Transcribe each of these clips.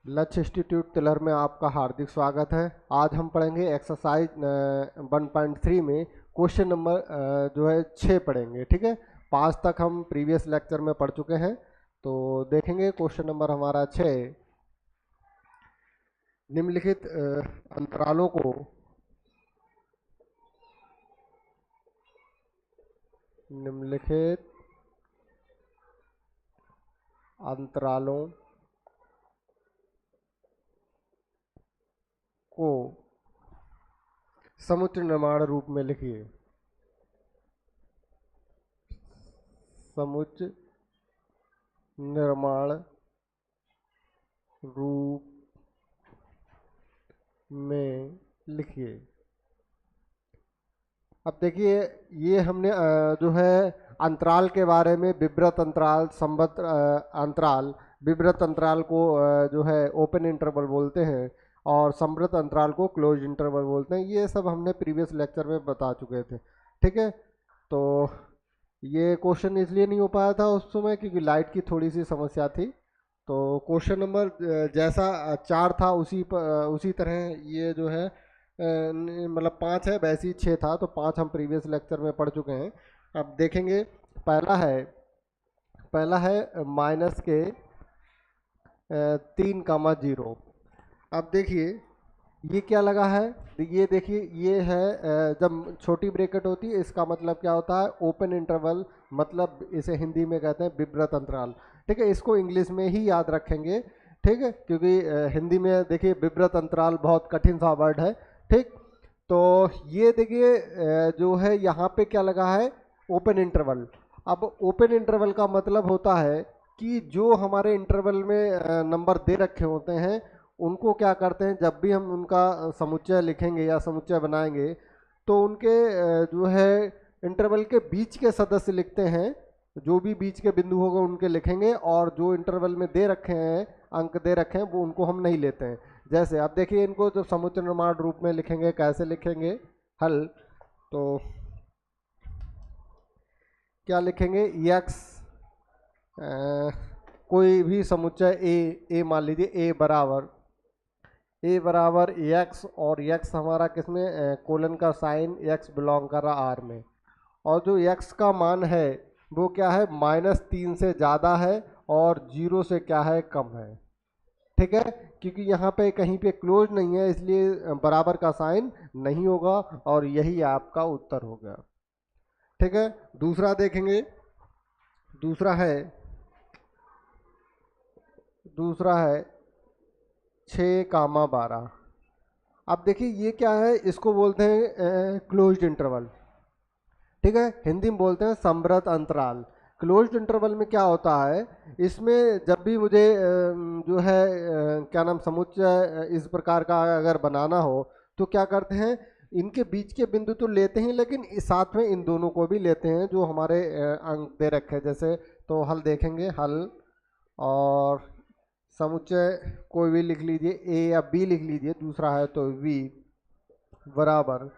लक्ष्य इंस्टीट्यूट तिलर में आपका हार्दिक स्वागत है। आज हम पढ़ेंगे एक्सरसाइज 1.3 में क्वेश्चन नंबर जो है 6 पढ़ेंगे। ठीक है, 5 तक हम प्रीवियस लेक्चर में पढ़ चुके हैं। तो देखेंगे क्वेश्चन नंबर हमारा 6। निम्नलिखित अंतरालों को निम्नलिखित अंतरालों को समुच्चय निर्माण रूप में लिखिए। समुच्चय निर्माण रूप में लिखिए। अब देखिए, ये हमने जो है अंतराल के बारे में विवृत अंतराल, संवृत अंतराल, विवृत अंतराल को जो है ओपन इंटरवल बोलते हैं और संवृत अंतराल को क्लोज इंटरवल बोलते हैं। ये सब हमने प्रीवियस लेक्चर में बता चुके थे। ठीक है, तो ये क्वेश्चन इसलिए नहीं हो पाया था उस समय क्योंकि लाइट की थोड़ी सी समस्या थी। तो क्वेश्चन नंबर जैसा 4 था उसी तरह ये जो है मतलब 5 है, वैसे ही 6 था। तो 5 हम प्रीवियस लेक्चर में पढ़ चुके हैं। अब देखेंगे, पहला है माइनस के 3,0। अब देखिए ये क्या लगा है। ये देखिए, ये है जब छोटी ब्रैकेट होती है इसका मतलब क्या होता है, ओपन इंटरवल। मतलब इसे हिंदी में कहते हैं विवृत अंतराल। ठीक है, इसको इंग्लिश में ही याद रखेंगे। ठीक है, क्योंकि हिंदी में देखिए विवृत अंतराल बहुत कठिन सा वर्ड है। ठीक, तो ये देखिए जो है यहाँ पे क्या लगा है, ओपन इंटरवल। अब ओपन इंटरवल का मतलब होता है कि जो हमारे इंटरवल में नंबर दे रखे होते हैं उनको क्या करते हैं, जब भी हम उनका समुच्चय लिखेंगे या समुच्चय बनाएंगे तो उनके जो है इंटरवल के बीच के सदस्य लिखते हैं। जो भी बीच के बिंदु होगा उनके लिखेंगे, और जो इंटरवल में दे रखे हैं, अंक दे रखे हैं, वो उनको हम नहीं लेते हैं। जैसे आप देखिए, इनको जब समुच्चय निर्माण रूप में लिखेंगे, कैसे लिखेंगे हल, तो क्या लिखेंगे, यक्स कोई भी समुच्चय ए मान लीजिए, ए बराबर एक्स, और एक्स हमारा किसमें, कोलन का साइन एक्स बिलोंग कर रहा आर में। और जो एक्स का मान है वो क्या है, -3 से ज़्यादा है और 0 से क्या है, कम है। ठीक है, क्योंकि यहाँ पे कहीं पे क्लोज नहीं है इसलिए बराबर का साइन नहीं होगा, और यही आपका उत्तर हो गया। ठीक है, दूसरा देखेंगे। दूसरा है दूसरा है 6,12। अब देखिए ये क्या है, इसको बोलते हैं क्लोज्ड इंटरवल। ठीक है, हिंदी में बोलते हैं समृत अंतराल। क्लोज्ड इंटरवल में क्या होता है, इसमें जब भी मुझे जो है क्या नाम, समुच्चय इस प्रकार का अगर बनाना हो तो क्या करते हैं, इनके बीच के बिंदु तो लेते हैं लेकिन साथ में इन दोनों को भी लेते हैं जो हमारे अंक दे रखे हैं। जैसे तो हल देखेंगे, हल और समुच्चय कोई भी लिख लीजिए, ए या बी लिख लीजिए, दूसरा है तो वी बराबर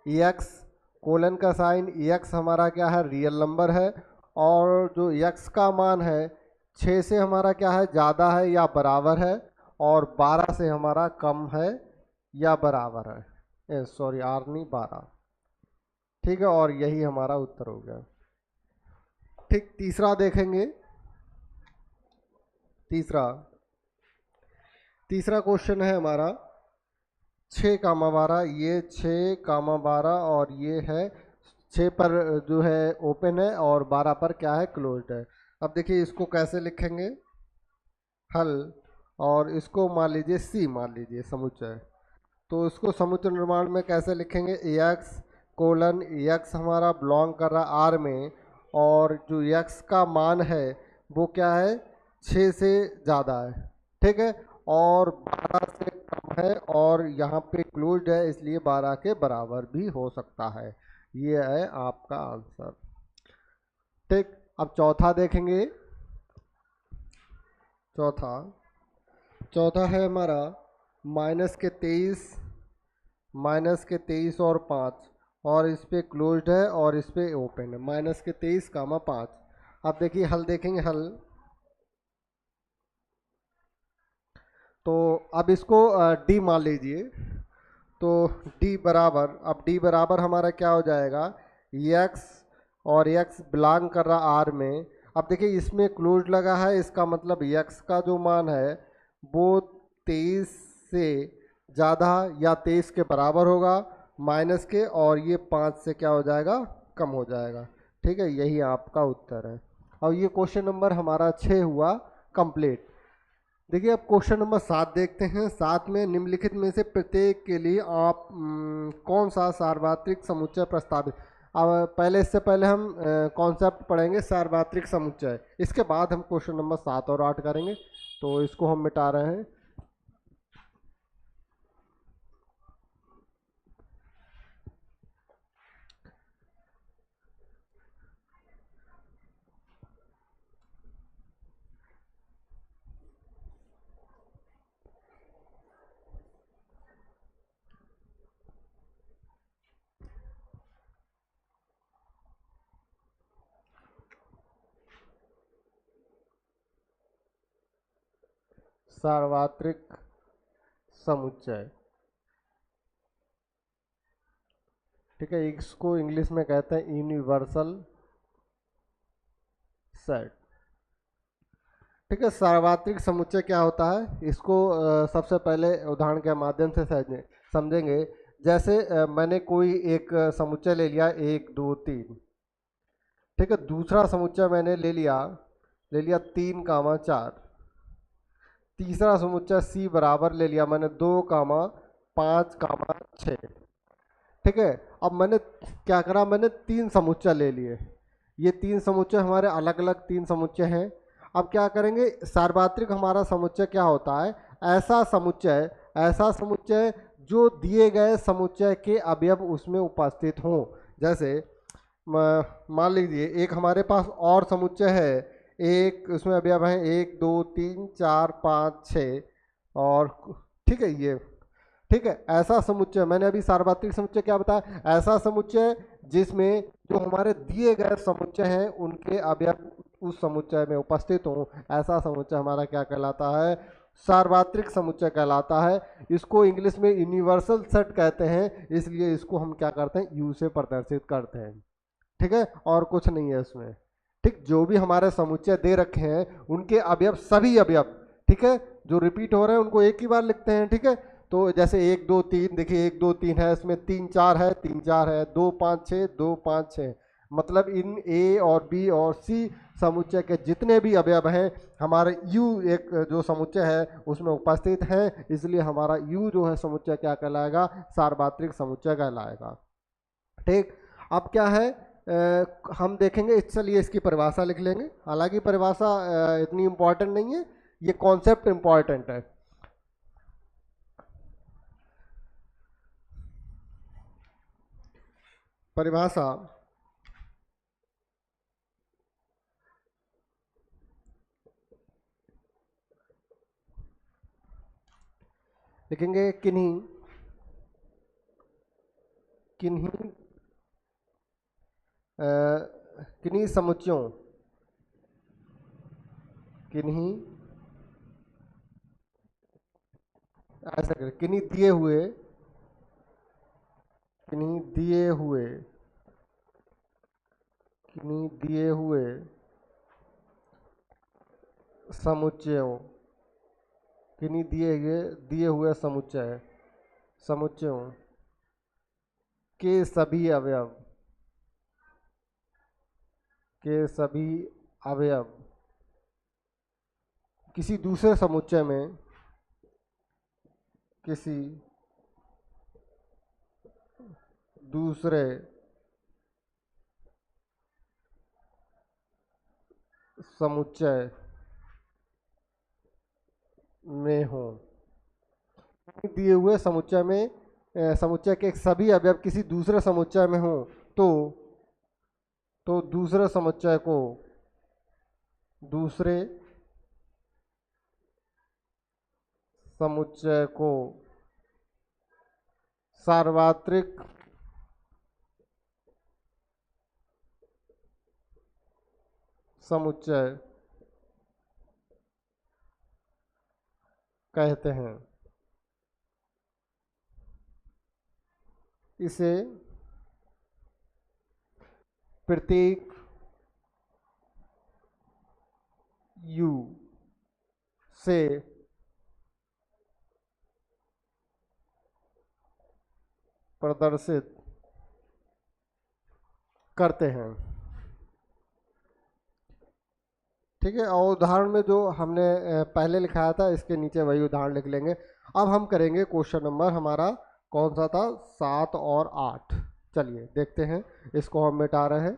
एक्स, कोलन का साइन एक्स हमारा क्या है, रियल नंबर है। और जो एक्स का मान है 6 से हमारा क्या है, ज़्यादा है या बराबर है, और 12 से हमारा कम है या बराबर है। सॉरी, आर नहीं, 12। ठीक है, और यही हमारा उत्तर हो गया। ठीक, तीसरा देखेंगे। तीसरा तीसरा क्वेश्चन है हमारा 6,12। ये 6,12 और ये है 6 पर जो है ओपन है और 12 पर क्या है, क्लोज्ड है। अब देखिए इसको कैसे लिखेंगे, हल, और इसको मान लीजिए सी, मान लीजिए समुच्चय। तो इसको समुच्चय निर्माण में कैसे लिखेंगे, एक्स कोलन एक्स हमारा बिलोंग कर रहा आर में, और जो एक्स का मान है वो क्या है, 6 से ज़्यादा है। ठीक है, और 12 से कम है, और यहाँ पे क्लोज्ड है इसलिए 12 के बराबर भी हो सकता है। ये है आपका आंसर। ठीक, अब चौथा देखेंगे। चौथा चौथा है हमारा -23 और 5, और इस पे क्लोज्ड है और इस पे ओपन है, -23, 5। अब देखिए हल देखेंगे, हल तो अब इसको डी मान लीजिए। तो डी बराबर, अब डी बराबर हमारा क्या हो जाएगा, एक्स, और एक्स बिलोंग कर रहा आर में। अब देखिए इसमें क्लोज लगा है, इसका मतलब एक्स का जो मान है वो 23 से ज़्यादा या 23 के बराबर होगा माइनस के, और ये 5 से क्या हो जाएगा, कम हो जाएगा। ठीक है, यही आपका उत्तर है। और ये क्वेश्चन नंबर हमारा 6 हुआ कंप्लीट। देखिए अब क्वेश्चन नंबर 7 देखते हैं। 7 में निम्नलिखित में से प्रत्येक के लिए आप कौन सा सार्वत्रिक समुच्चय प्रस्तावित। अब पहले, इससे पहले हम कॉन्सेप्ट पढ़ेंगे सार्वत्रिक समुच्चय, इसके बाद हम क्वेश्चन नंबर 7 और 8 करेंगे। तो इसको हम मिटा रहे हैं। सार्वत्रिक समुच्चय, ठीक है, इसको इंग्लिश में कहते हैं यूनिवर्सल सेट। ठीक है, सार्वत्रिक समुच्चय क्या होता है, इसको सबसे पहले उदाहरण के माध्यम से समझेंगे। जैसे मैंने कोई एक समुच्चय ले लिया 1 2 3। ठीक है, दूसरा समुच्चय मैंने ले लिया 3 4। तीसरा समुच्चय सी बराबर ले लिया मैंने 2 5 6। ठीक है, अब मैंने क्या करा, मैंने 3 समुच्चय ले लिए। ये 3 समुच्चय हमारे अलग अलग 3 समुच्चय हैं। अब क्या करेंगे, सार्वत्रिक हमारा समुच्चय क्या होता है, ऐसा समुच्चय जो दिए गए समुच्चय के अवयव उसमें उपस्थित हों। जैसे मान लीजिए एक हमारे पास और समुच्चय है, एक उसमें अवयव हैं 1 2 3 4 5 6, और ठीक है ये, ठीक है, ऐसा समुच्चय, मैंने अभी सार्वत्रिक समुच्चय क्या बताया, ऐसा समुच्चय जिसमें जो हमारे दिए गए समुच्चय हैं उनके अवयव उस समुच्चय में उपस्थित हों, ऐसा समुच्चय हमारा क्या कहलाता है, सार्वत्रिक समुच्चय कहलाता है। इसको इंग्लिश में यूनिवर्सल सेट कहते हैं, इसलिए इसको हम क्या करते हैं, यू से प्रदर्शित करते हैं। ठीक है, और कुछ नहीं है इसमें। ठीक, जो भी हमारे समुच्चय दे रखे हैं उनके अवयव, सभी अवयव, ठीक है, जो रिपीट हो रहे हैं उनको एक ही बार लिखते हैं। ठीक है, तो जैसे 1 2 3, देखिए 1 2 3 है, इसमें 3 4 है, 3 4 है, 2 5 6, 2 5 6, मतलब इन ए और बी और सी समुच्चय के जितने भी अवयव हैं हमारे यू एक जो समुच्चय है उसमें उपस्थित हैं, इसलिए हमारा यू जो है समुच्चय क्या कहलाएगा, सार्वत्रिक समुच्चय कहलाएगा। ठीक, अब क्या है, हम देखेंगे, चलिए इसकी परिभाषा लिख लेंगे। हालांकि परिभाषा इतनी इम्पोर्टेंट नहीं है, ये कॉन्सेप्ट इम्पोर्टेंट है। परिभाषा लिखेंगे, किन्हीं किन्हीं अ, किन्हीं समुच्चयों, किन्हीं, ऐसा करें, किन्हीं दिए हुए किन्हीं दिए हुए समुच्चयों, किन्हीं दिए हुए समुच्चयों के सभी अवयव के सभी अवयव किसी दूसरे समुच्चय में किसी दूसरे समुच्चय में हो, दिए हुए समुच्चय में समुच्चय के सभी अवयव किसी दूसरे समुच्चय में हो, तो दूसरे समुच्चय को सार्वत्रिक समुच्चय कहते हैं। इसे प्रतीक U से प्रदर्शित करते हैं। ठीक है, और उदाहरण में जो हमने पहले लिखाया था इसके नीचे वही उदाहरण लिख लेंगे। अब हम करेंगे क्वेश्चन नंबर हमारा कौन सा था, 7 और 8। चलिए देखते हैं, इसको हम मिटा रहे हैं।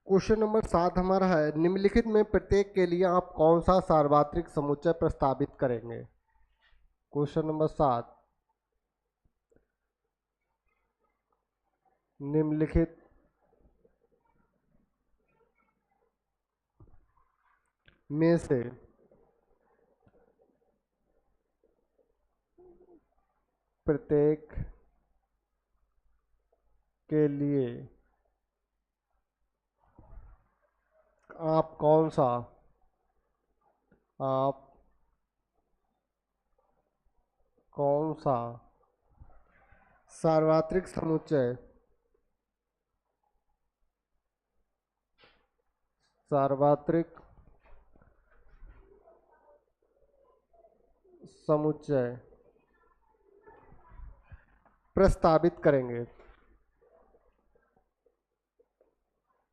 क्वेश्चन नंबर 7 हमारा है, निम्नलिखित में प्रत्येक के लिए आप कौन सा सार्वत्रिक समुच्चय प्रस्तावित करेंगे। क्वेश्चन नंबर 7, निम्नलिखित में से प्रत्येक के लिए आप कौन सा आप कौन सा सार्वत्रिक समुच्चय सार्वत्रिक समुच्चय प्रस्तावित करेंगे।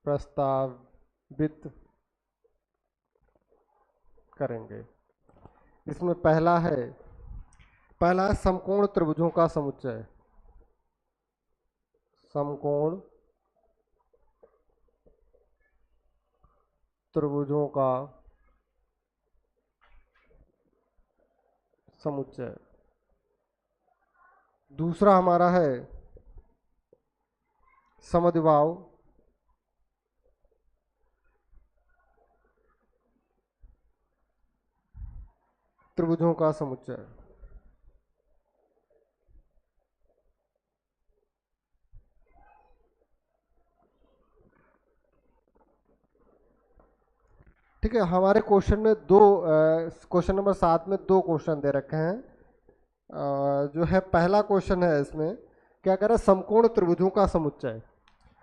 प्रस्तावित करेंगे। इसमें पहला है समकोण त्रिभुजों का समुच्चय। समकोण त्रिभुजों का समुच्चय। दूसरा हमारा है समद्विबाहु त्रिभुजों का समुच्चय। ठीक है, हमारे क्वेश्चन में क्वेश्चन नंबर 7 में 2 क्वेश्चन दे रखे हैं। जो है पहला क्वेश्चन है, इसमें क्या कह रहा है, समकोण त्रिभुजों का समुच्चय।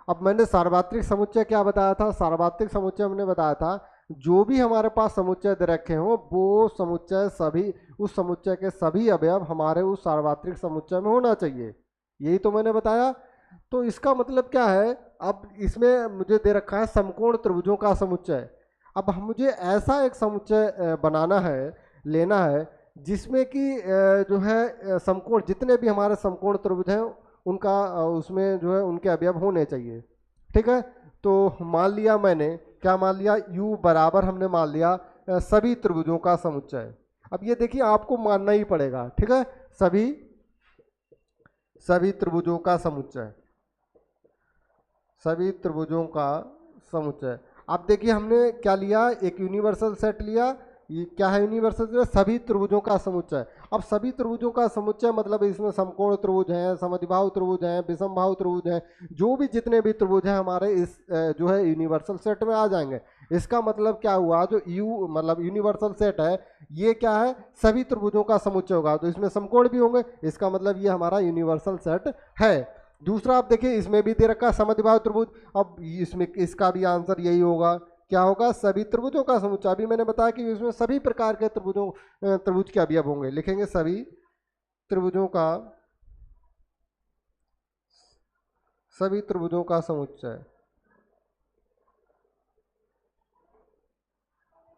अब मैंने सार्वत्रिक समुच्चय क्या बताया था, सार्वत्रिक समुच्चय हमने बताया था जो भी हमारे पास समुच्चय दे रखे हो वो समुच्चय सभी उस समुच्चय के सभी अवयव हमारे उस सार्वत्रिक समुच्चय में होना चाहिए, यही तो मैंने बताया। तो इसका मतलब क्या है, अब इसमें मुझे दे रखा है समकोण त्रिभुजों का समुच्चय। अब मुझे ऐसा एक समुच्चय बनाना है, लेना है जिसमें कि जो है समकोण जितने भी हमारे समकोण त्रिभुज हैं उनका उसमें जो है उनके अवयव होने चाहिए। ठीक है, तो मान लिया मैंने, क्या मान लिया, U बराबर हमने मान लिया सभी त्रिभुजों का समुच्चय। अब ये देखिए आपको मानना ही पड़ेगा। ठीक है, सभी त्रिभुजों का समुच्चय, सभी त्रिभुजों का समुच्चय। अब देखिए हमने क्या लिया, एक यूनिवर्सल सेट लिया। ये क्या है, यूनिवर्सल सेट, सभी त्रिभुजों का समुच्चय। अब सभी त्रिभुजों का समुच्चय मतलब इसमें समकोण त्रिभुज हैं, समद्विबाहु त्रिभुज हैं, विषमबाहु त्रिभुज हैं, जो भी जितने भी त्रिभुज हैं हमारे इस जो है यूनिवर्सल सेट में आ जाएंगे। इसका मतलब क्या हुआ, जो यू मतलब यूनिवर्सल सेट है ये क्या है, सभी त्रिभुजों का समुच्चय होगा, तो इसमें समकोण भी होंगे, इसका मतलब ये हमारा यूनिवर्सल सेट है। दूसरा आप देखिए इसमें भी दे रखा है समद्विबाहु त्रिभुज। अब इसमें इसका भी आंसर यही होगा, क्या होगा, सभी त्रिभुजों का समुच्चय। अभी मैंने बताया कि इसमें सभी प्रकार के त्रिभुज के अवयव होंगे, लिखेंगे सभी त्रिभुजों का समुच्चय।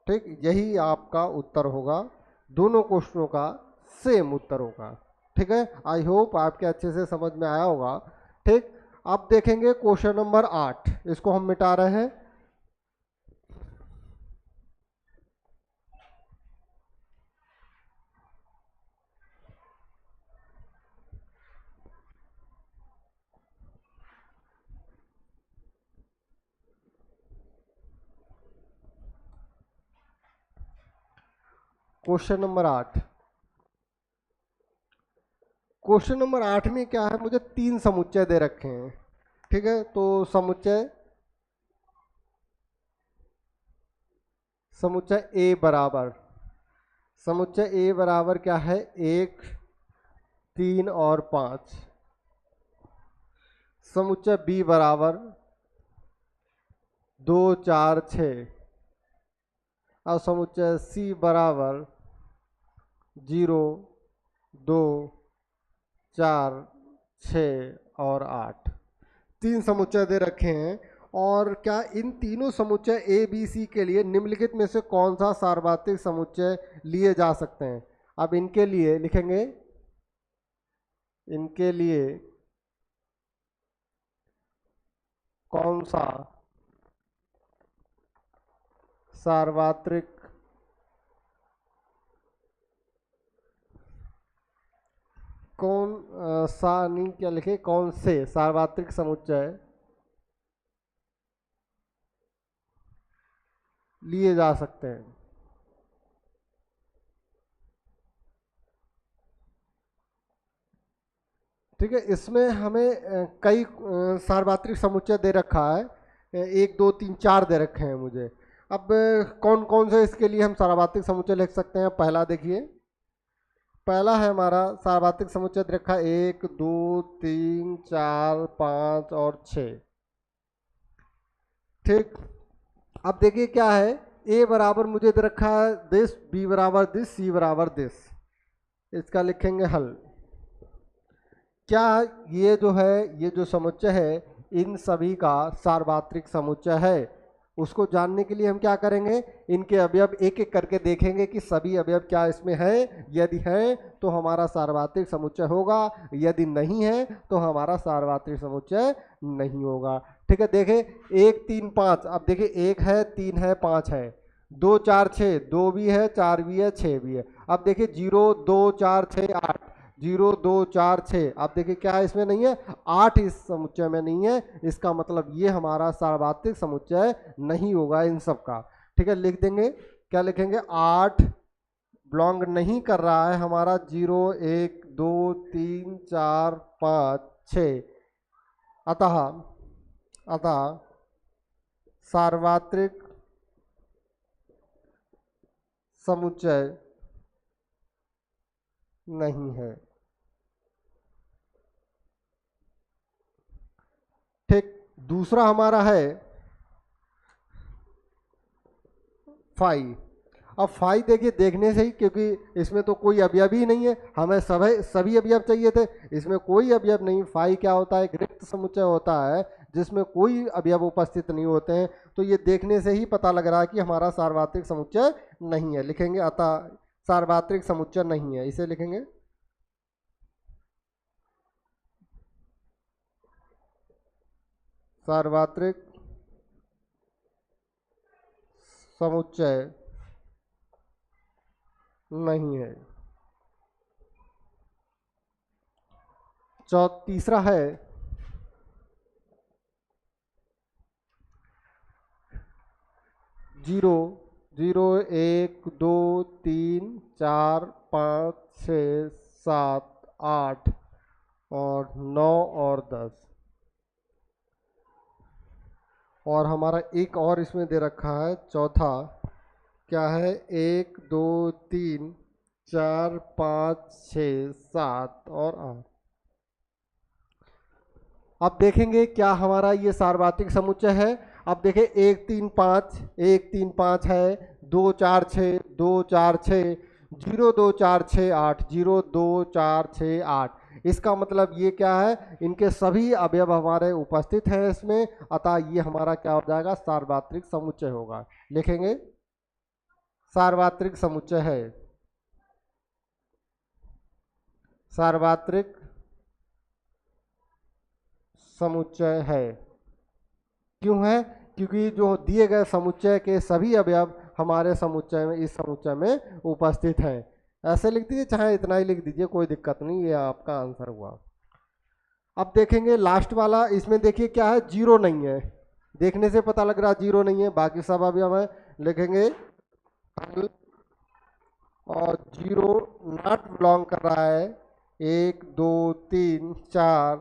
ठीक, यही आपका उत्तर होगा, दोनों क्वेश्चनों का सेम उत्तर होगा। ठीक है, आई होप आपके अच्छे से समझ में आया होगा। ठीक, अब देखेंगे क्वेश्चन नंबर 8, इसको हम मिटा रहे हैं। Question number 8। क्वेश्चन नंबर 8 में क्या है, मुझे 3 समुच्चय दे रखे हैं। ठीक है, तो समुच्चय ए बराबर, समुच्चय ए बराबर क्या है, 1, 3 और 5। समुच्चय बी बराबर 2, 4, 6। और समुच्चय सी बराबर 0, 2, 4, 6 और 8। 3 समुच्चय दे रखे हैं। और क्या इन तीनों समुच्चय ए बी सी के लिए निम्नलिखित में से कौन सा सार्वत्रिक समुच्चय लिए जा सकते हैं? अब इनके लिए लिखेंगे, इनके लिए कौन सा सार्वत्रिक सा नहीं, क्या लिखे, कौन से सार्वत्रिक समुच्चय लिए जा सकते हैं? ठीक है, इसमें हमें कई सार्वत्रिक समुच्चय दे रखा है, 1, 2, 3, 4 दे रखे हैं मुझे। अब कौन कौन से इसके लिए हम सार्वत्रिक समुच्चय लिख सकते हैं? पहला देखिए, पहला है हमारा सार्वत्रिक समुच्चय दे रखा है 1, 2, 3, 4, 5 और 6। ठीक, अब देखिए क्या है, ए बराबर मुझे दे रखा है दिस, बी बराबर दिस, सी बराबर दिस। इसका लिखेंगे हल। क्या ये जो है, ये जो समुच्चय है, इन सभी का सार्वत्रिक समुच्चय है? उसको जानने के लिए हम क्या करेंगे, इनके अवयव एक एक करके देखेंगे कि सभी अवयव क्या इसमें है। यदि है तो हमारा सार्वत्रिक समुच्चय होगा, यदि नहीं है तो हमारा सार्वत्रिक समुच्चय नहीं होगा। ठीक है, देखें 1, 3, 5। अब देखिए 1 है, 3 है, 5 है, 2, 4, 6, 2 भी है, 4 भी है, 6 भी है। अब देखिए 0, 2, 4, 6, 8, 0, 2, 4, 6। आप देखिए क्या इसमें नहीं है, 8 इस समुच्चय में नहीं है। इसका मतलब ये हमारा सार्वत्रिक समुच्चय नहीं होगा इन सब का। ठीक है, लिख देंगे, क्या लिखेंगे, 8 बिलोंग नहीं कर रहा है हमारा 0, 1, 2, 3, 4, 5, 6। अतः सार्वत्रिक समुच्चय नहीं है। ठीक, दूसरा हमारा है 5। अब 5 देखिए, देखने से ही, क्योंकि इसमें तो कोई अवयव ही नहीं है, हमें सभी अवयव चाहिए थे, इसमें कोई अवयव नहीं। 5 क्या होता है, एक रिक्त समुच्चय होता है जिसमें कोई अवयव उपस्थित नहीं होते हैं। तो ये देखने से ही पता लग रहा है कि हमारा सार्वत्रिक समुच्चय नहीं है। लिखेंगे अतः सार्वत्रिक समुच्चय नहीं है, इसे लिखेंगे सार्वत्रिक समुच्चय नहीं है। तीसरा है 0, 0, 1, 2, 3, 4, 5, 6, 7, 8 और 9 और 10। और हमारा एक और इसमें दे रखा है चौथा, क्या है, 1, 2, 3, 4, 5, 6, 7 और 8। अब देखेंगे क्या हमारा ये सार्वत्रिक समुच्चय है। अब देखें 1, 3, 5, 1, 3, 5 है, 2, 4, 6, 2, 4, 6, 0, 2, 4, 6, 8, 0, 2, 4, 6, 8। इसका मतलब ये क्या है, इनके सभी अवयव हमारे उपस्थित हैं इसमें, अतः ये हमारा क्या हो जाएगा, सार्वत्रिक समुच्चय होगा। लिखेंगे सार्वत्रिक समुच्चय है, सार्वत्रिक समुच्चय है। क्यों है, क्योंकि जो दिए गए समुच्चय के सभी अवयव हमारे समुच्चय में, इस समुच्चय में उपस्थित हैं। ऐसे लिख दीजिए, चाहे इतना ही लिख दीजिए, कोई दिक्कत नहीं, ये आपका आंसर हुआ। अब देखेंगे लास्ट वाला, इसमें देखिए क्या है, 0 नहीं है, देखने से पता लग रहा है 0 नहीं है, बाकी सब अवयव है। लिखेंगे और जीरो नॉट बिलोंग कर रहा है 1 2 3 4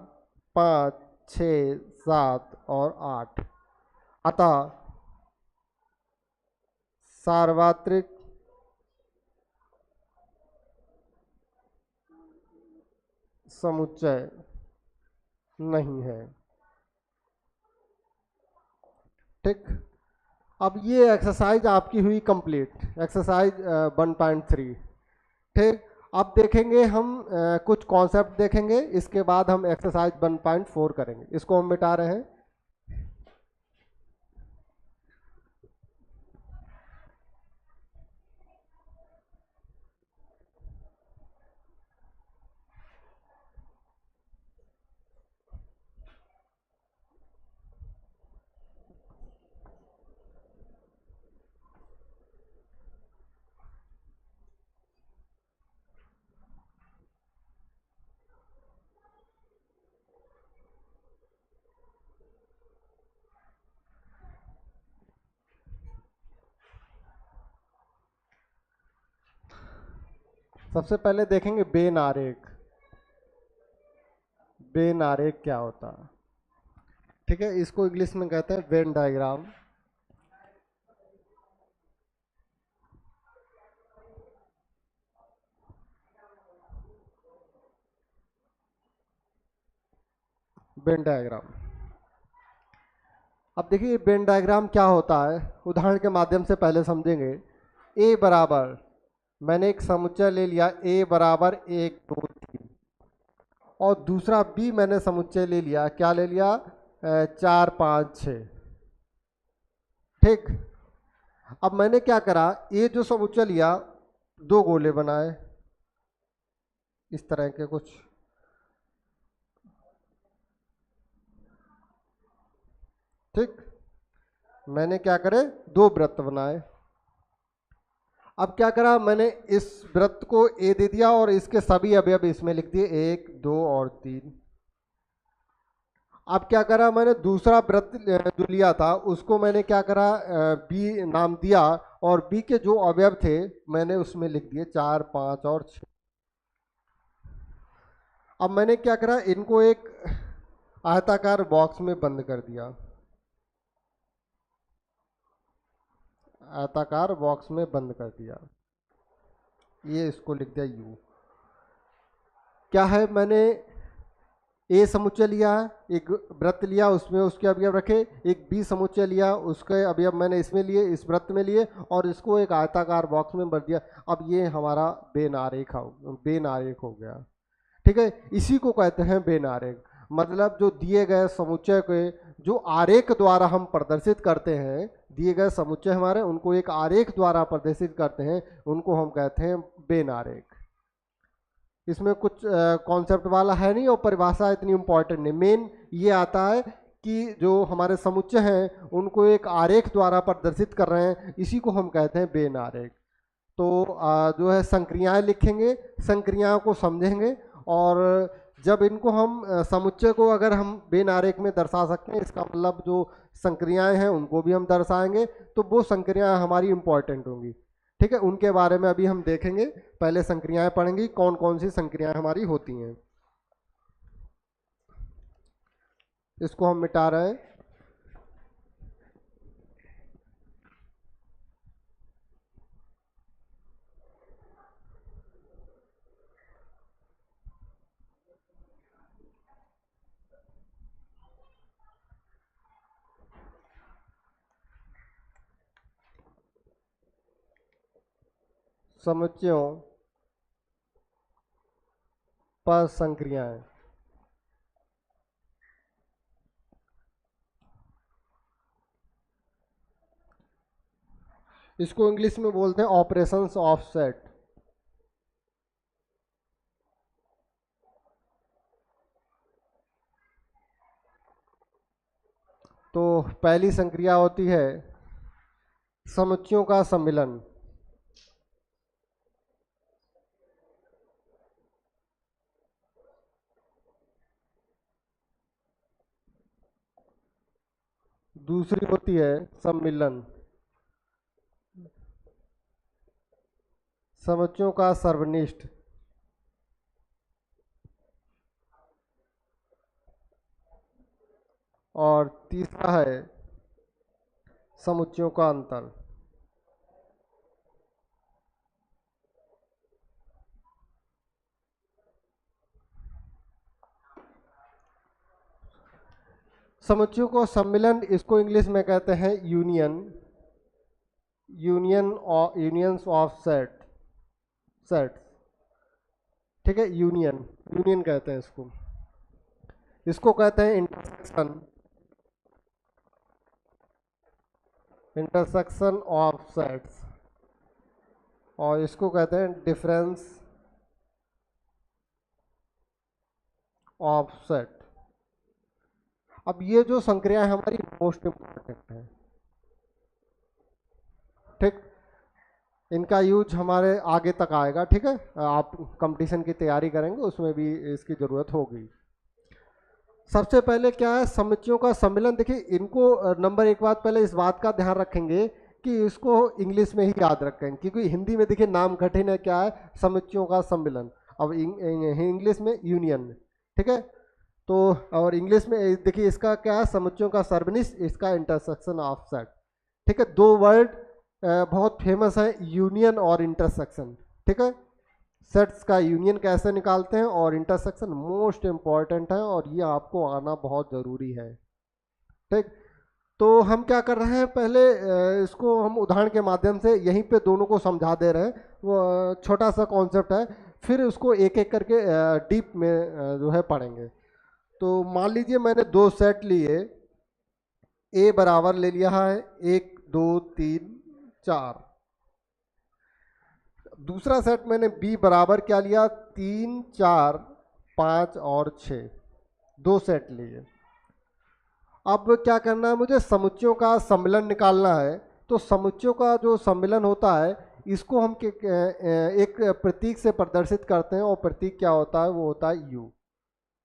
5 6 7 और 8। अतः सार्वत्रिक समुच्चय नहीं है। ठीक, अब ये एक्सरसाइज आपकी हुई कंप्लीट, एक्सरसाइज 1.3। ठीक, अब देखेंगे हम कुछ कॉन्सेप्ट देखेंगे, इसके बाद हम एक्सरसाइज 1.4 करेंगे। इसको हम मिटा रहे हैं। सबसे पहले देखेंगे बेन आरेख। बेन आरेख क्या होता है? ठीक है, इसको इंग्लिश में कहते हैं वेन डायग्राम। Venn diagram. अब देखिए वेन डायग्राम क्या होता है, उदाहरण के माध्यम से पहले समझेंगे। ए बराबर, मैंने एक समुच्चय ले लिया ए बराबर 1 2 3, और दूसरा बी मैंने समुच्चय ले लिया, क्या ले लिया, 4 5 6। ठीक, अब मैंने क्या करा, ये जो समुच्चय लिया, दो गोले बनाए इस तरह के कुछ। ठीक, मैंने क्या करे, दो वृत्त बनाए। अब क्या करा, मैंने इस वृत्त को ए दे दिया और इसके सभी अवयव इसमें लिख दिए, 1 2 और 3। अब क्या करा, मैंने दूसरा वृत्त जो लिया था उसको मैंने क्या करा, बी नाम दिया, और बी के जो अवयव थे मैंने उसमें लिख दिए 4 5 और 6। अब मैंने क्या करा, इनको एक आयताकार बॉक्स में बंद कर दिया, आयताकार बॉक्स में बंद कर दिया। ये इसको लिख दिया यू। क्या है, मैंने ए समुच्चय लिया, एक वृत्त लिया, उसमें उसके अवयव रखे, एक बी समुच्चय लिया, उसके अवयव मैंने इसमें लिए, इस वृत्त में लिए, और इसको एक आयताकार बॉक्स में भर दिया। अब ये हमारा बेन आरेख हो गया। ठीक है, इसी को कहते हैं बेन आरेख। मतलब जो दिए गए समुच्चय के जो आरेख द्वारा हम प्रदर्शित करते हैं, दिए गए समुच्चय हमारे, उनको एक आरेख द्वारा प्रदर्शित करते हैं, उनको हम कहते हैं बेन आरेख। इसमें कुछ कॉन्सेप्ट वाला है नहीं और परिभाषा इतनी इम्पोर्टेंट नहीं। मेन ये आता है कि जो हमारे समुच्चय हैं उनको एक आरेख द्वारा प्रदर्शित कर रहे हैं, इसी को हम कहते हैं बेन आरेख। तो जो है संक्रियाएं लिखेंगे, संक्रियाओं को समझेंगे, और जब इनको हम समुच्चय को अगर हम बेन आरेख में दर्शा सकते हैं, इसका मतलब जो संक्रियाएं हैं उनको भी हम दर्शाएंगे, तो वो संक्रियाएं हमारी इम्पोर्टेंट होंगी। ठीक है, उनके बारे में अभी हम देखेंगे। पहले संक्रियाएं पढ़ेंगे, कौन कौन सी संक्रियाएं हमारी होती हैं। इसको हम मिटा रहे हैं। समुच्चयों पर संक्रियाएं। इसको इंग्लिश में बोलते हैं ऑपरेशंस ऑफ सेट। तो पहली संक्रिया होती है समुच्चयों का सम्मिलन। दूसरी होती है सम्मिलन। समुच्चयों का सर्वनिष्ठ, और तीसरा है समुच्चयों का अंतर। समुच्चयों को सम्मिलन, इसको इंग्लिश में कहते हैं यूनियन, यूनियंस ऑफ सेट्स। ठीक है, यूनियन कहते हैं इसको। इसको कहते हैं इंटरसेक्शन ऑफ सेट्स, और इसको कहते हैं डिफरेंस ऑफ सेट। अब ये जो संक्रियाएं हमारी मोस्ट इंपॉर्टेंट है, ठीक, इनका यूज हमारे आगे तक आएगा। ठीक है, आप कंपटीशन की तैयारी करेंगे उसमें भी इसकी जरूरत होगी। सबसे पहले क्या है, समुच्चयों का सम्मिलन। देखिए इनको नंबर एक बात पहले इस बात का ध्यान रखेंगे कि इसको इंग्लिश में ही याद रखें, क्योंकि हिंदी में देखिए नाम कठिन है। क्या है, समुच्चयों का सम्मिलन, अब इंग्लिश में यूनियन। ठीक है, तो और इंग्लिश में देखिए इसका क्या है, समुच्चयों का सर्वनिष्ठ, इसका इंटरसेक्शन ऑफ सेट। ठीक है, दो वर्ड बहुत फेमस है, यूनियन और इंटरसेक्शन। ठीक है, सेट्स का यूनियन कैसे निकालते हैं और इंटरसेक्शन मोस्ट इंपॉर्टेंट है, और ये आपको आना बहुत ज़रूरी है। ठीक, तो हम क्या कर रहे हैं, पहले इसको हम उदाहरण के माध्यम से यहीं पे दोनों को समझा दे रहे हैं। वो छोटा सा कॉन्सेप्ट है, फिर उसको एक एक करके डीप में जो है पढ़ेंगे। तो मान लीजिए मैंने दो सेट लिए, ए बराबर ले लिया है 1 2 3 4। दूसरा सेट मैंने बी बराबर क्या लिया, 3 4 5 और 6, दो सेट लिए। अब क्या करना है, मुझे समुच्चयों का सम्मिलन निकालना है। तो समुच्चयों का जो सम्मिलन होता है, इसको हम एक प्रतीक से प्रदर्शित करते हैं, और प्रतीक क्या होता है, वो होता है यू।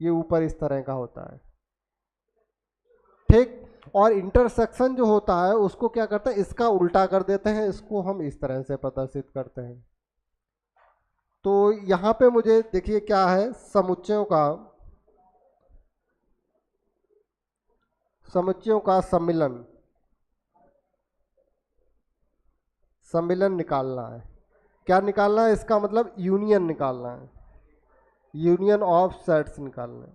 ये ऊपर इस तरह का होता है। ठीक, और इंटरसेक्शन जो होता है उसको क्या करते हैं, इसका उल्टा कर देते हैं, इसको हम इस तरह से प्रदर्शित करते हैं। तो यहाँ पे मुझे देखिए क्या है, समुच्चयों का सम्मिलन निकालना है। क्या निकालना है, इसका मतलब यूनियन निकालना है, यूनियन ऑफ सेट्स निकालना है।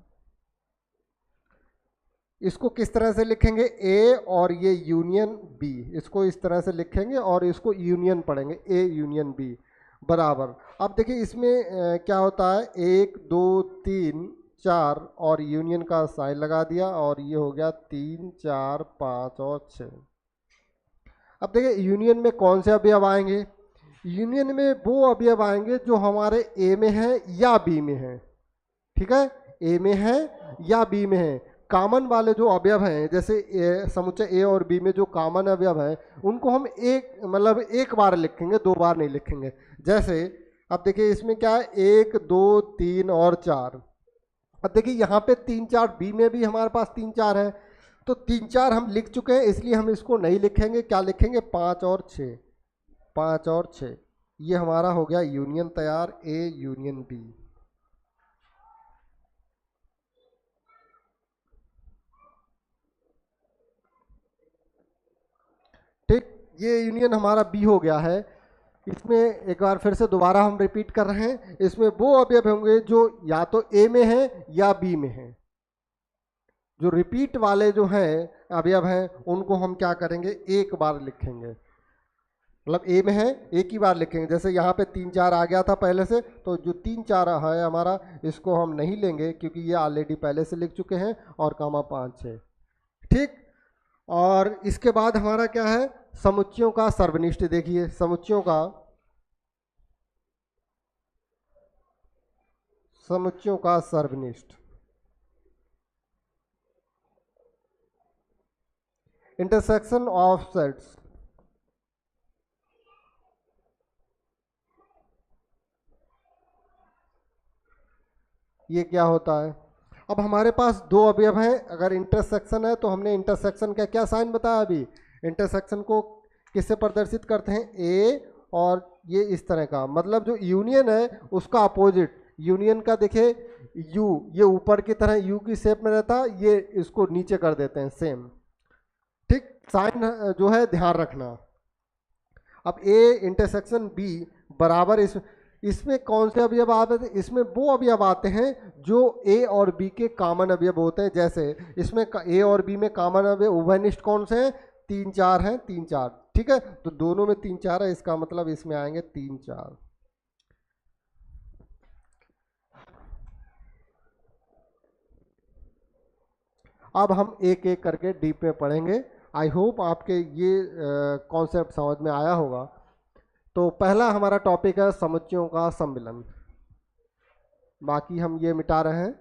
इसको किस तरह से लिखेंगे, ए और ये यूनियन बी, इसको इस तरह से लिखेंगे और इसको यूनियन पढ़ेंगे, ए यूनियन बी बराबर। अब देखिए इसमें क्या होता है, 1 2 3 4 और यूनियन का साइन लगा दिया, और ये हो गया 3 4 5 और 6। अब देखिए यूनियन में कौन से अवयव आएंगे, यूनियन में वो अवयव आएंगे जो हमारे ए में है या बी में है। ठीक है, ए में है या बी में है। कॉमन वाले जो अवयव हैं, जैसे समुच्चय ए और बी में जो कॉमन अवयव हैं, उनको हम एक बार लिखेंगे, 2 बार नहीं लिखेंगे। जैसे अब देखिए इसमें क्या है, 1 2 3 और 4। अब देखिए यहाँ पे 3 4, बी में भी हमारे पास 3 4 है, तो 3 4 हम लिख चुके हैं, इसलिए हम इसको नहीं लिखेंगे। क्या लिखेंगे, 5 और 6, 5 और 6। ये हमारा हो गया यूनियन तैयार, ए यूनियन बी। ठीक, ये यूनियन हमारा बी हो गया है। इसमें एक बार फिर से दोबारा हम रिपीट कर रहे हैं, इसमें वो अवयव होंगे जो या तो ए में है या बी में है। जो रिपीट वाले जो हैं अवयव हैं, उनको हम क्या करेंगे, एक बार लिखेंगे। मतलब ए में है, एक ही बार लिखेंगे। जैसे यहाँ पे 3 4 आ गया था पहले से, तो जो 3 4 है हमारा, इसको हम नहीं लेंगे क्योंकि ये ऑलरेडी पहले से लिख चुके हैं, और कामा 5 6। ठीक, और इसके बाद हमारा क्या है, समुच्चयों का सर्वनिष्ठ। देखिए समुच्चयों का सर्वनिष्ठ, इंटरसेक्शन ऑफ सेट्स। ये क्या होता है, अब हमारे पास दो अवयव हैं, अगर इंटरसेक्शन है तो हमने इंटरसेक्शन का क्या साइन बताया अभी, इंटरसेक्शन को किससे प्रदर्शित करते हैं, ए और ये इस तरह का, मतलब जो यूनियन है उसका अपोजिट, यूनियन का देखिए यू, ये ऊपर की तरह यू की शेप में रहता, ये इसको नीचे कर देते हैं सेम। ठीक, साइन जो है ध्यान रखना। अब ए इंटरसेक्शन बी बराबर इसमें कौन से अवयव आते हैं? इसमें वो अवयव आते हैं जो ए और बी के कॉमन अवयव होते हैं। जैसे इसमें ए और बी में कॉमन अवयव उभयनिष्ठ कौन से हैं? 3 4 हैं, 3 4। ठीक है, तो दोनों में 3 4 है, इसका मतलब इसमें आएंगे 3 4। अब हम एक एक करके डीप में पढ़ेंगे। आई होप आपके ये कॉन्सेप्ट समझ में आया होगा। तो पहला हमारा टॉपिक है समुच्चयों का सम्मिलन, बाकी हम ये मिटा रहे हैं।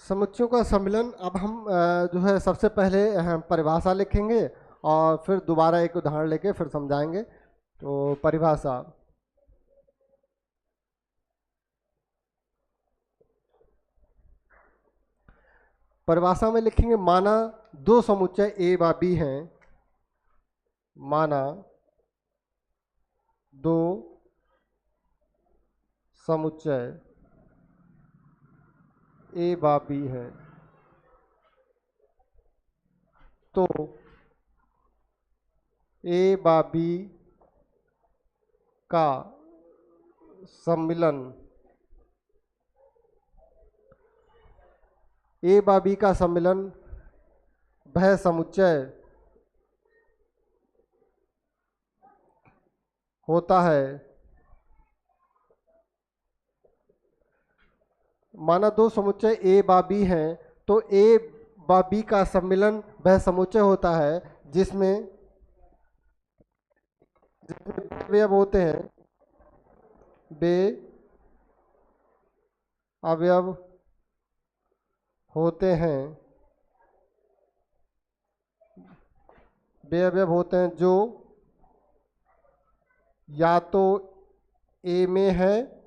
समुच्चयों का सम्मिलन, अब हम जो है सबसे पहले हम परिभाषा लिखेंगे और फिर दोबारा एक उदाहरण लेके फिर समझाएंगे। तो परिभाषा, परिभाषा में लिखेंगे माना दो समुच्चय ए व बी हैं, माना दो समुच्चय ए व बी है, तो ए व बी का सम्मिलन, ए व बी का सम्मिलन वह समुच्चय होता है। माना दो समुच्चय ए व बी हैं, तो ए व बी का सम्मिलन वह समुच्चय होता है जिसमें अवयव होते हैं, बे अवयव होते हैं, बे अवयव होते हैं जो या तो ए में है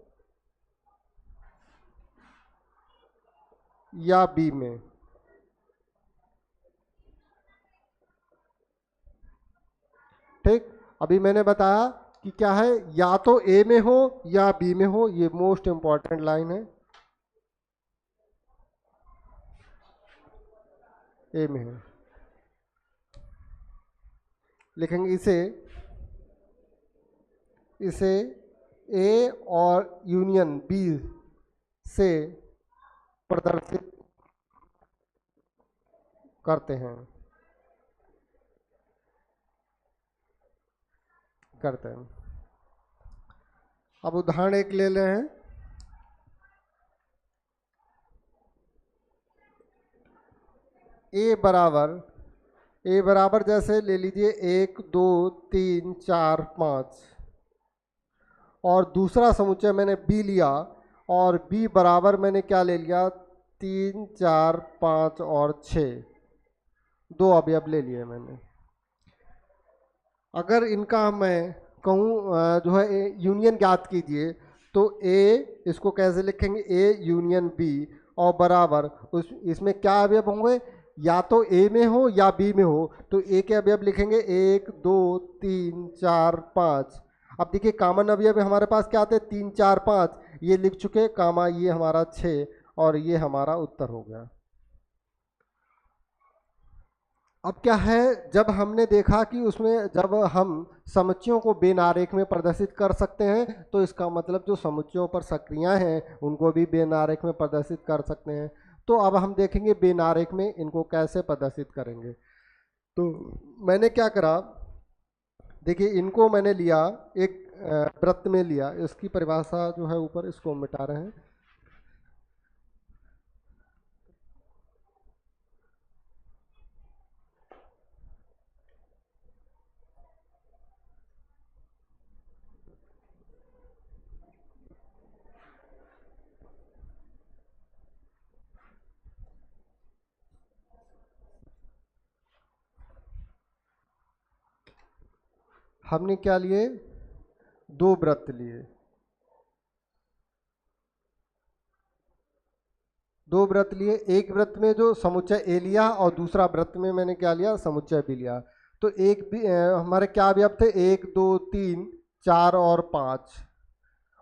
या बी में। ठीक, अभी मैंने बताया कि क्या है, या तो ए में हो या बी में हो, ये मोस्ट इंपॉर्टेंट लाइन है, ए में है। लिखेंगे इसे, इसे ए और यूनियन बी से प्रदर्शित करते हैं, करते हैं। अब उदाहरण एक ले रहे हैं। ए बराबर जैसे ले लीजिए 1 2 3 4 5, और दूसरा समुच्चय मैंने बी लिया, और बी बराबर मैंने क्या ले लिया, 3 4 5 और 6, दो अवयव ले लिए मैंने। अगर इनका मैं कहूँ जो है यूनियन ज्ञात कीजिए, तो ए, इसको कैसे लिखेंगे, ए यूनियन बी, और बराबर उस इसमें क्या अवयव होंगे, या तो ए में हो या बी में हो, तो ए के अवयव लिखेंगे 1 2 3 4 5। अब देखिए कॉमन अवयव हमारे पास क्या आते हैं, 3 4 5, ये लिख चुके, कामा ये हमारा 6, और ये हमारा उत्तर हो गया। अब क्या है, जब हमने देखा कि उसमें जब हम समुच्चयों को बेनारेख में प्रदर्शित कर सकते हैं, तो इसका मतलब जो समुच्चयों पर सक्रियाएं हैं उनको भी बेनारेख में प्रदर्शित कर सकते हैं। तो अब हम देखेंगे बेनारेख में इनको कैसे प्रदर्शित करेंगे। तो मैंने क्या करा, देखिए इनको मैंने लिया एक वृत्त में लिया, इसकी परिभाषा जो है ऊपर, इसको मिटा रहे हैं। हमने क्या लिए, दो वृत्त लिए, दो वृत्त लिए। एक वृत्त में जो समुच्चय ए लिया और दूसरा वृत्त में मैंने क्या लिया, समुच्चय बी लिया। तो एक भी हमारे क्या अवयव थे, 1 2 3 4 और 5,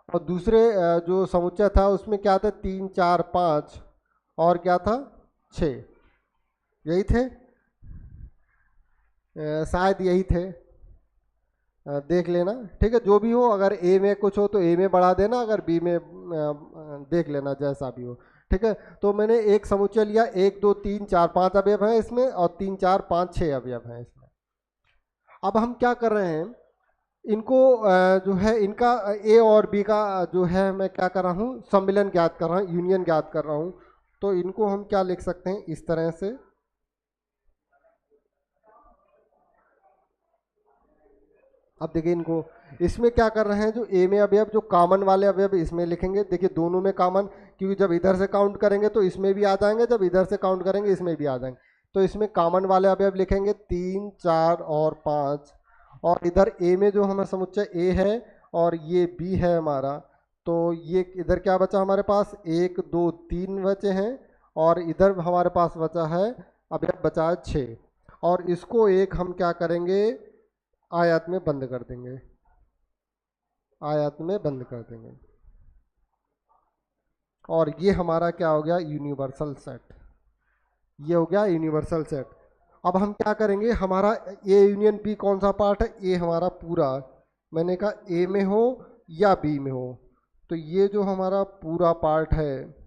और दूसरे जो समुच्चय था उसमें क्या था, 3 4 5 और क्या था, 6, यही थे, शायद यही थे, देख लेना, ठीक है। जो भी हो, अगर ए में कुछ हो तो ए में बढ़ा देना, अगर बी में देख लेना, जैसा भी हो, ठीक है। तो मैंने एक समुच्चय लिया, 1 2 3 4 5 अवयव हैं इसमें, और 3 4 5 6 अवयव हैं इसमें। अब हम क्या कर रहे हैं, इनको जो है इनका ए और बी का जो है मैं क्या कर रहा हूँ, सम्मिलन ज्ञात कर रहा हूँ, यूनियन ज्ञात कर रहा हूँ। तो इनको हम क्या लिख सकते हैं, इस तरह से, अब देखिए इनको, इसमें क्या कर रहे हैं, जो ए में अवयव, जो कॉमन वाले अवयव इसमें लिखेंगे। देखिए दोनों में कॉमन, क्योंकि जब इधर से काउंट करेंगे तो इसमें भी आ जाएंगे, जब इधर से काउंट करेंगे इसमें भी आ जाएंगे। तो इसमें कॉमन वाले अवयव लिखेंगे 3 4 और 5, और इधर ए में जो हमारा समुच्चय ए है और ये बी है हमारा, तो ये इधर क्या बचा हमारे पास, 1 2 3 बचे हैं, और इधर हमारे पास बचा है अवयव, बचा है 6, और इसको एक हम क्या करेंगे, आयत में बंद कर देंगे, आयत में बंद कर देंगे, और ये हमारा क्या हो गया, यूनिवर्सल सेट, ये हो गया यूनिवर्सल सेट। अब हम क्या करेंगे, हमारा ए यूनियन बी कौन सा पार्ट है, ए हमारा पूरा, मैंने कहा ए में हो या बी में हो, तो ये जो हमारा पूरा पार्ट है,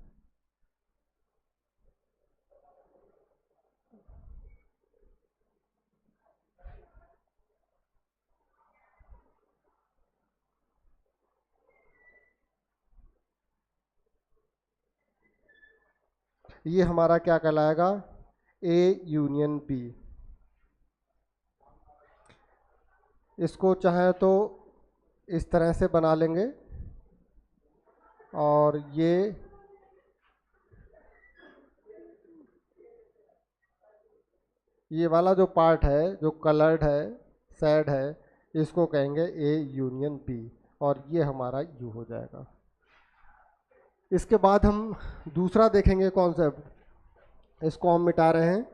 ये हमारा क्या कहलाएगा, ए यूनियन बी। इसको चाहे तो इस तरह से बना लेंगे, और ये वाला जो पार्ट है, जो कलर्ड है, सेड है, इसको कहेंगे ए यूनियन बी, और ये हमारा यू हो जाएगा। इसके बाद हम दूसरा देखेंगे कॉन्सेप्ट, इसको हम मिटा रहे हैं।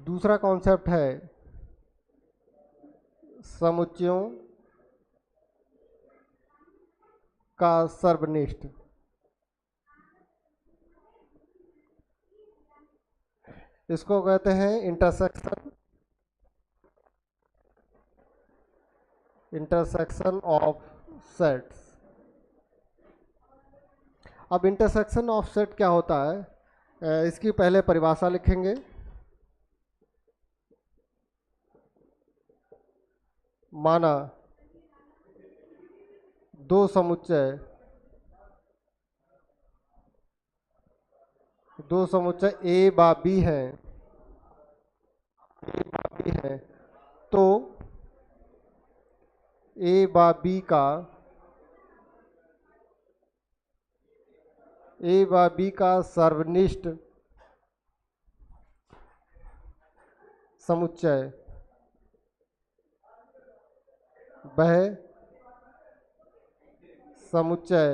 दूसरा कॉन्सेप्ट है समुच्चयों का सर्वनिष्ठ। इसको कहते हैं इंटरसेक्शन ऑफ सेट्स। अब इंटरसेक्शन ऑफ सेट क्या होता है, इसकी पहले परिभाषा लिखेंगे। माना दो समुच्चय ए बा बी हैं, तो ए बा बी का सर्वनिष्ठ समुच्चय वह समुच्चय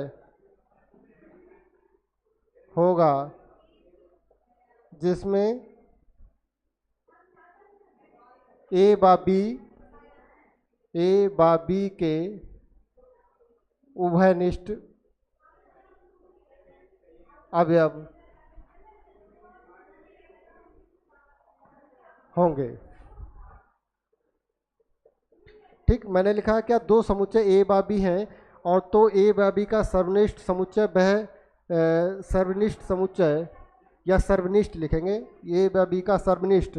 होगा जिसमें ए बा बी के उभयनिष्ठ अवयव होंगे। ठीक, मैंने लिखा क्या, दो समुच्चय ए बा बी हैं, और तो ए बा बी का सर्वनिष्ठ समुच्चय वह सर्वनिष्ठ समुच्चय, या सर्वनिष्ठ लिखेंगे, ए बा बी का सर्वनिष्ठ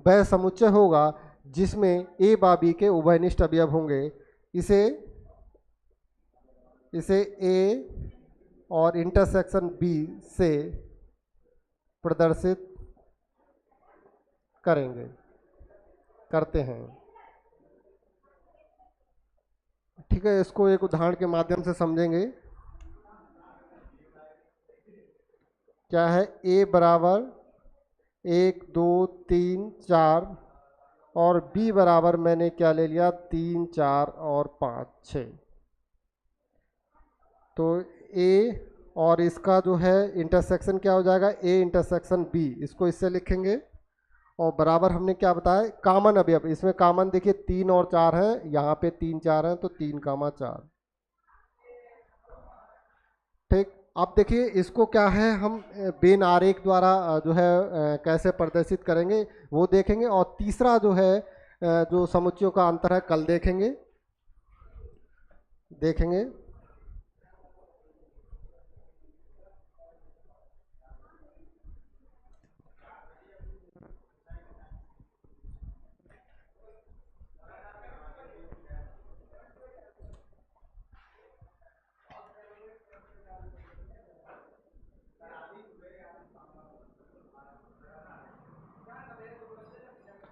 वह समुच्चय होगा जिसमें ए बा बी के उभयनिष्ठ अवयव होंगे। इसे इसे ए और इंटरसेक्शन बी से प्रदर्शित करेंगे, करते हैं। ठीक है, इसको एक उदाहरण के माध्यम से समझेंगे। क्या है, ए बराबर 1 2 3 4 और बी बराबर मैंने क्या ले लिया, 3 4 और 5 6। तो ए और इसका जो है इंटरसेक्शन क्या हो जाएगा, ए इंटरसेक्शन बी, इसको इससे लिखेंगे। और बराबर हमने क्या बताया, कॉमन अवयव, इसमें कॉमन देखिए 3 और 4 है, यहाँ पे 3 4 है, तो 3 4। ठीक, अब देखिए इसको क्या है, हम बेन आरेख द्वारा जो है कैसे प्रदर्शित करेंगे वो देखेंगे। और तीसरा जो है जो समुच्चयों का अंतर है, कल देखेंगे।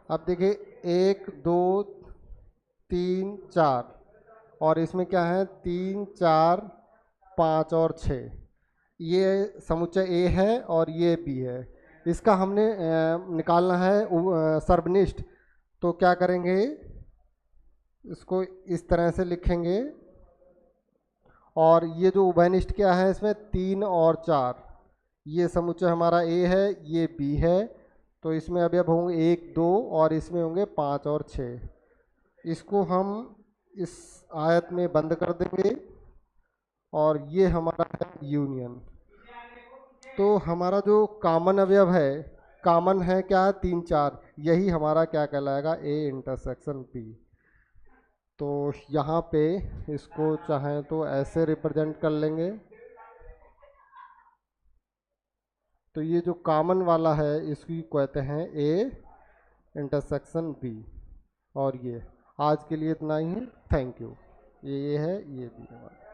अब देखिए 1 2 3 4 और इसमें क्या है, 3 4 5 और 6। ये समुच्चय ए है और ये बी है। इसका हमने निकालना है सर्वनिष्ठ। तो क्या करेंगे, इसको इस तरह से लिखेंगे। और ये जो उभयनिष्ठ क्या है, इसमें 3 और 4, ये समुच्चय हमारा ए है, ये बी है। तो इसमें अब होंगे 1 2 और इसमें होंगे 5 और 6। इसको हम इस आयत में बंद कर देंगे और ये हमारा है यूनियन। तो हमारा जो कॉमन अवयव है, कॉमन है क्या, 3 4, यही हमारा क्या कहलाएगा, ए इंटरसेक्शन बी। तो यहाँ पे इसको चाहें तो ऐसे रिप्रेजेंट कर लेंगे। तो ये जो कॉमन वाला है इसकी कहते हैं ए इंटरसेक्शन बी। और ये आज के लिए इतना ही है। Thank you. ये है, ये भी है।